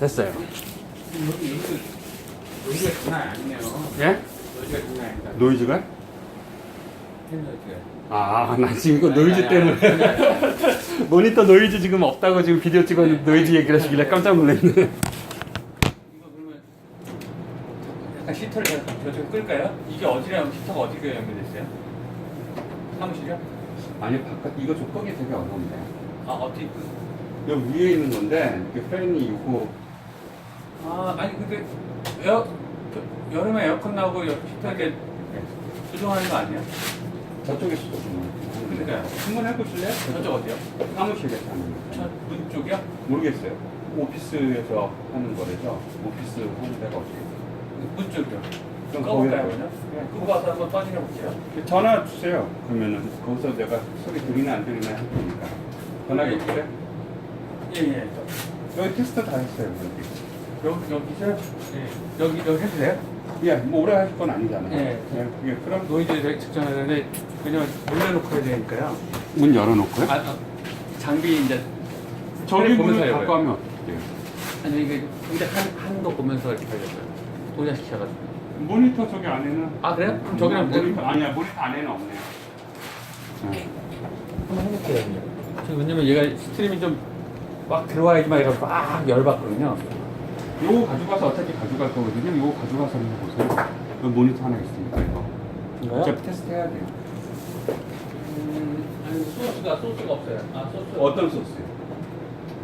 됐어요. 노이즈가 장난 아니네요. 예? 노이즈가 장난 아니다. 노이즈가? 팬노이즈가. 아, 나 지금 이거 노이즈 아니, 때문에. 아니. 모니터 노이즈 지금 없다고 지금 비디오 찍었는데 노이즈 얘기를 하시길래 깜짝 놀랐네. 이거 그러면 약간 시터를 제가 좀 끌까요? 이게 어디랑 시터가 어디가 연결됐어요? 사무실이요? 아니, 바깥, 이거 조건이 되게 어려운데. 아 어디 여기 위에 있는 건데, 이게 팬이 이거. 아 아니 근데 여름에 에어컨 나오고 시터 이렇게 조정하는 거 아니에요? 저쪽에서 조금. 그러니까요. 한번 해보실래요? 저쪽 어디요? 사무실에서 하는 거. 문 쪽이요? 모르겠어요. 오피스에서 하는 거래죠. 오피스 하는 데가 어디? 문 쪽이요. 그럼 꺼볼까요 거기서- 그냥? 끄고 와서 한번 확인해 볼게요. 전화 주세요. 그러면은 거기서 내가 소리 들리나 안 들리나 할 테니까. 전화기 없어요? 예예. 여기 테스트 다 했어요. 여기세요? 예. 여기 해도 돼요? 예, 뭐 오래 할 건 아니잖아요. 예. 예, 그럼 노이즈 측정하는데 왜냐면 몰래 놓고 해야 되니까요. 문 열어놓고요? 장비 이제 저기 보면서 문을 해봐요. 갖고 하면 어떡해요? 아니 이게 근데 한도 보면서 이렇게 하려고요. 동작시켜가지고. 모니터 저기 안에는 아 그래요? 그럼 저기랑 모니터 아니야, 모니터 안에는 없네요. 한번 해볼게요. 저 왜냐면 얘가 스트림이 좀 막 들어와야지 막 이러고 막 열받거든요. 요거 가져가서 어차피 가져갈 거거든요. 요거 가져가서 한번 보세요. 여기 모니터 하나 있으니까 이거. 이거요? 어차피 테스트 해야 돼요. 아니 소스가 없어요. 아 소스. 어떤 소스요?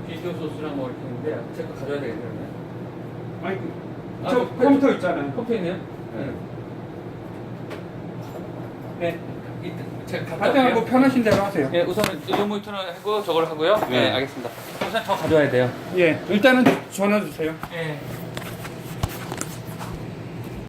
비디오 소스랑 뭐 이렇게 있는데 제가 가져야 되겠네요. 아니, 아, 저 그- 컴퓨터 있잖아요. 컴퓨터 있네요? 네. 제가 갔다 하여튼 올게요. 뭐 편하신 대로 하세요. 예, 우선 이 모니터는 하고 저걸 하고요. 네. 네, 알겠습니다. 우선 저 가져와야 돼요. 예, 일단은 전화 주세요. 예.